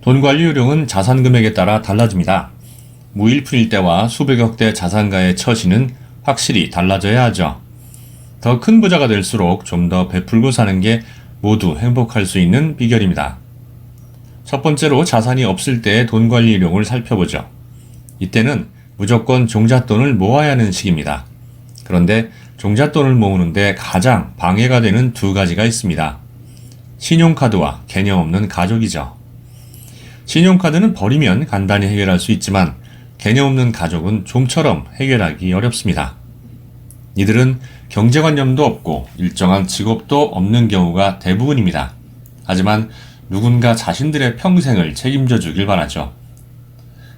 돈 관리 요령은 자산 금액에 따라 달라집니다. 무일푼일 때와 수백억 대 자산가의 처지는 확실히 달라져야 하죠. 더 큰 부자가 될수록 좀 더 베풀고 사는 게 모두 행복할 수 있는 비결입니다. 첫 번째로 자산이 없을 때의 돈 관리 요령을 살펴보죠. 이때는 무조건 종잣돈을 모아야 하는 시기입니다. 그런데 종잣돈을 모으는데 가장 방해가 되는 두 가지가 있습니다. 신용카드와 개념 없는 가족이죠. 신용카드는 버리면 간단히 해결할 수 있지만 개념 없는 가족은 좀처럼 해결하기 어렵습니다. 이들은 경제관념도 없고 일정한 직업도 없는 경우가 대부분입니다. 하지만 누군가 자신들의 평생을 책임져 주길 바라죠.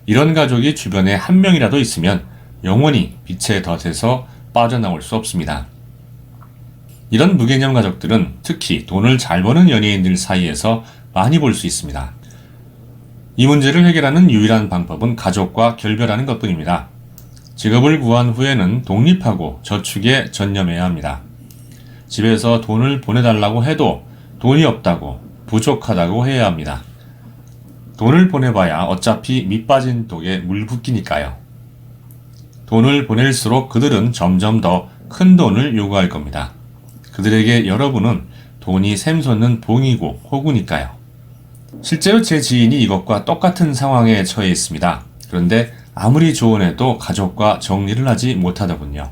이런 가족이 주변에 한 명이라도 있으면 영원히 빛의 덫에서 빠져나올 수 없습니다. 이런 무개념 가족들은 특히 돈을 잘 버는 연예인들 사이에서 많이 볼 수 있습니다. 이 문제를 해결하는 유일한 방법은 가족과 결별하는 것뿐입니다. 직업을 구한 후에는 독립하고 저축에 전념해야 합니다. 집에서 돈을 보내달라고 해도 돈이 없다고 부족하다고 해야 합니다. 돈을 보내봐야 어차피 밑 빠진 독에 물 붓기니까요. 돈을 보낼수록 그들은 점점 더 큰 돈을 요구할 겁니다. 그들에게 여러분은 돈이 샘솟는 봉이고 호구니까요. 실제로 제 지인이 이것과 똑같은 상황에 처해 있습니다. 그런데 아무리 조언해도 가족과 정리를 하지 못하더군요.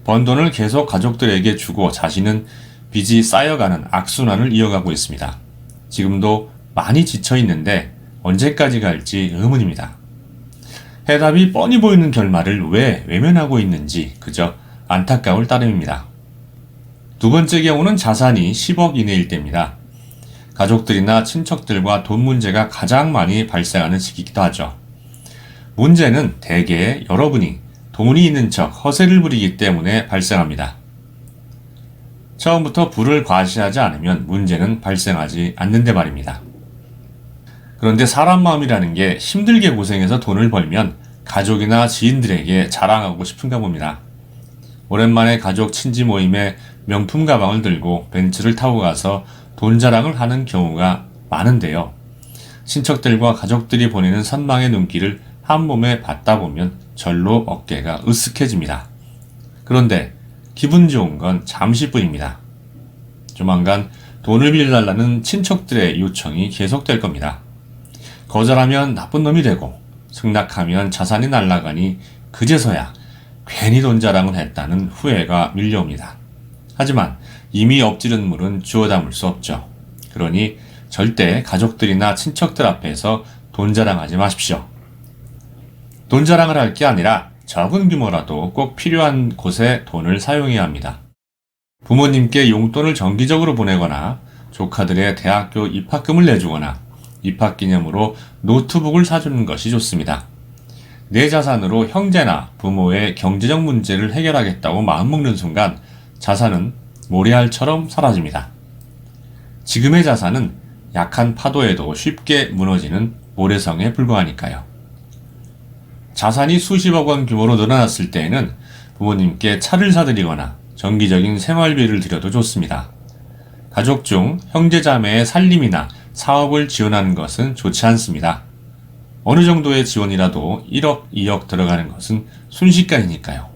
번 돈을 계속 가족들에게 주고 자신은 빚이 쌓여가는 악순환을 이어가고 있습니다. 지금도 많이 지쳐 있는데 언제까지 갈지 의문입니다. 해답이 뻔히 보이는 결말을 왜 외면하고 있는지 그저 안타까울 따름입니다. 두 번째 경우는 자산이 10억 이내일 때입니다. 가족들이나 친척들과 돈 문제가 가장 많이 발생하는 시기이기도 하죠. 문제는 대개 여러분이 돈이 있는 척 허세를 부리기 때문에 발생합니다. 처음부터 부를 과시하지 않으면 문제는 발생하지 않는데 말입니다. 그런데 사람 마음이라는 게 힘들게 고생해서 돈을 벌면 가족이나 지인들에게 자랑하고 싶은가 봅니다. 오랜만에 가족 친지 모임에 명품 가방을 들고 벤츠를 타고 가서 돈 자랑을 하는 경우가 많은데요. 친척들과 가족들이 보내는 선망의 눈길을 한 몸에 받다 보면 절로 어깨가 으쓱해집니다. 그런데 기분 좋은 건 잠시뿐입니다. 조만간 돈을 빌려달라는 친척들의 요청이 계속될 겁니다. 거절하면 나쁜 놈이 되고 승낙하면 자산이 날아가니 그제서야 괜히 돈 자랑을 했다는 후회가 밀려옵니다. 하지만 이미 엎지른 물은 주워 담을 수 없죠. 그러니 절대 가족들이나 친척들 앞에서 돈 자랑하지 마십시오. 돈 자랑을 할 게 아니라 적은 규모라도 꼭 필요한 곳에 돈을 사용해야 합니다. 부모님께 용돈을 정기적으로 보내거나 조카들의 대학교 입학금을 내주거나 입학기념으로 노트북을 사주는 것이 좋습니다. 내 자산으로 형제나 부모의 경제적 문제를 해결하겠다고 마음먹는 순간 자산은 모래알처럼 사라집니다. 지금의 자산은 약한 파도에도 쉽게 무너지는 모래성에 불과하니까요. 자산이 수십억 원 규모로 늘어났을 때에는 부모님께 차를 사드리거나 정기적인 생활비를 드려도 좋습니다. 가족 중 형제자매의 살림이나 사업을 지원하는 것은 좋지 않습니다. 어느 정도의 지원이라도 1억, 2억 들어가는 것은 순식간이니까요.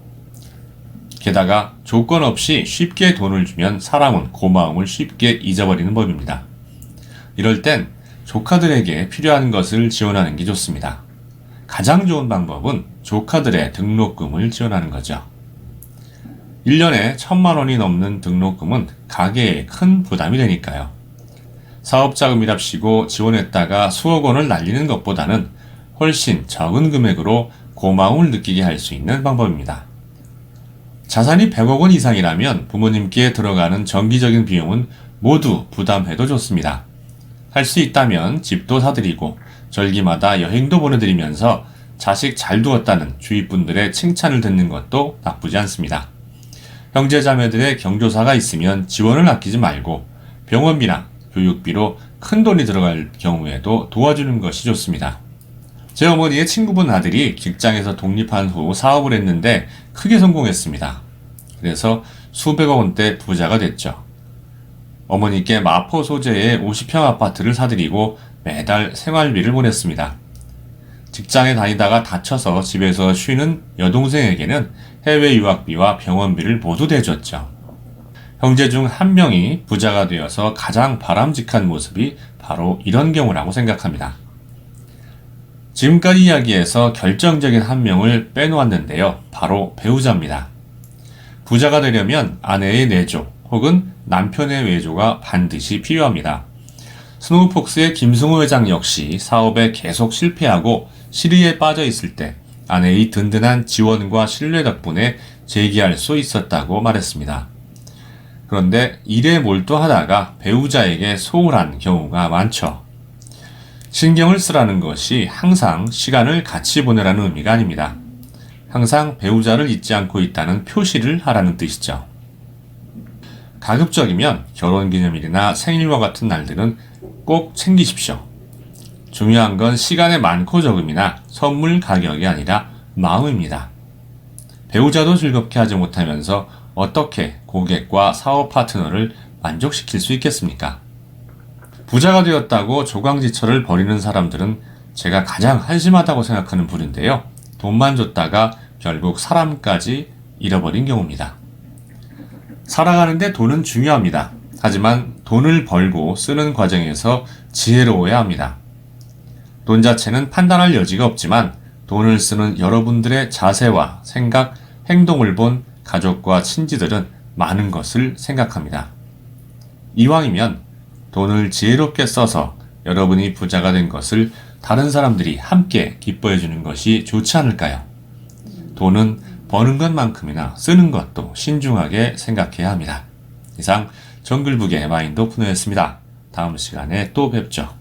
게다가 조건 없이 쉽게 돈을 주면 사람은 고마움을 쉽게 잊어버리는 법입니다. 이럴 땐 조카들에게 필요한 것을 지원하는 게 좋습니다. 가장 좋은 방법은 조카들의 등록금을 지원하는 거죠. 1년에 1,000만 원이 넘는 등록금은 가계에 큰 부담이 되니까요. 사업자금이랍시고 지원했다가 수억 원을 날리는 것보다는 훨씬 적은 금액으로 고마움을 느끼게 할 수 있는 방법입니다. 자산이 100억 원 이상이라면 부모님께 들어가는 정기적인 비용은 모두 부담해도 좋습니다. 할 수 있다면 집도 사드리고 절기마다 여행도 보내드리면서 자식 잘 두었다는 주위 분들의 칭찬을 듣는 것도 나쁘지 않습니다. 형제자매들의 경조사가 있으면 지원을 아끼지 말고 병원비나 교육비로 큰 돈이 들어갈 경우에도 도와주는 것이 좋습니다. 제 어머니의 친구분 아들이 직장에서 독립한 후 사업을 했는데 크게 성공했습니다. 그래서 수백억 원대 부자가 됐죠. 어머니께 마포 소재의 50평 아파트를 사드리고 매달 생활비를 보냈습니다. 직장에 다니다가 다쳐서 집에서 쉬는 여동생에게는 해외 유학비와 병원비를 모두 대줬죠. 형제 중 한 명이 부자가 되어서 가장 바람직한 모습이 바로 이런 경우라고 생각합니다. 지금까지 이야기에서 결정적인 한 명을 빼놓았는데요. 바로 배우자입니다. 부자가 되려면 아내의 내조 혹은 남편의 외조가 반드시 필요합니다. 스노우폭스의 김승호 회장 역시 사업에 계속 실패하고 실의에 빠져 있을 때 아내의 든든한 지원과 신뢰 덕분에 재기할 수 있었다고 말했습니다. 그런데 일에 몰두하다가 배우자에게 소홀한 경우가 많죠. 신경을 쓰라는 것이 항상 시간을 같이 보내라는 의미가 아닙니다. 항상 배우자를 잊지 않고 있다는 표시를 하라는 뜻이죠. 가급적이면 결혼기념일이나 생일과 같은 날들은 꼭 챙기십시오. 중요한 건 시간의 많고 적음이나 선물 가격이 아니라 마음입니다. 배우자도 즐겁게 하지 못하면서 어떻게 고객과 사업 파트너를 만족시킬 수 있겠습니까? 부자가 되었다고 조강지처를 벌이는 사람들은 제가 가장 한심하다고 생각하는 부류인데요. 돈만 줬다가 결국 사람까지 잃어버린 경우입니다. 살아가는데 돈은 중요합니다. 하지만 돈을 벌고 쓰는 과정에서 지혜로워야 합니다. 돈 자체는 판단할 여지가 없지만 돈을 쓰는 여러분들의 자세와 생각, 행동을 본 가족과 친지들은 많은 것을 생각합니다. 이왕이면 돈을 지혜롭게 써서 여러분이 부자가 된 것을 다른 사람들이 함께 기뻐해 주는 것이 좋지 않을까요? 돈은 버는 것만큼이나 쓰는 것도 신중하게 생각해야 합니다. 이상 정글북의 마인드 오프너였습니다. 다음 시간에 또 뵙죠.